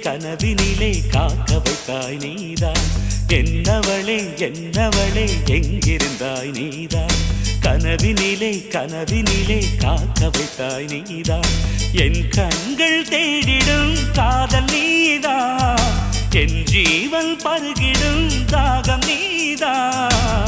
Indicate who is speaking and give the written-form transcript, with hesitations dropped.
Speaker 1: கனவினிலே காக்க வைத்தாய் நீதான். என்னவளே என்னவளே எங்கிருந்தாய் நீதான். கனவினிலே கனவினிலே காக்க வைத்தாய் நீதான். என் கண்கள் தேடிடும் காதல் நீதான். என் ஜீவன் பருகிடும் தாகம் நீதான்.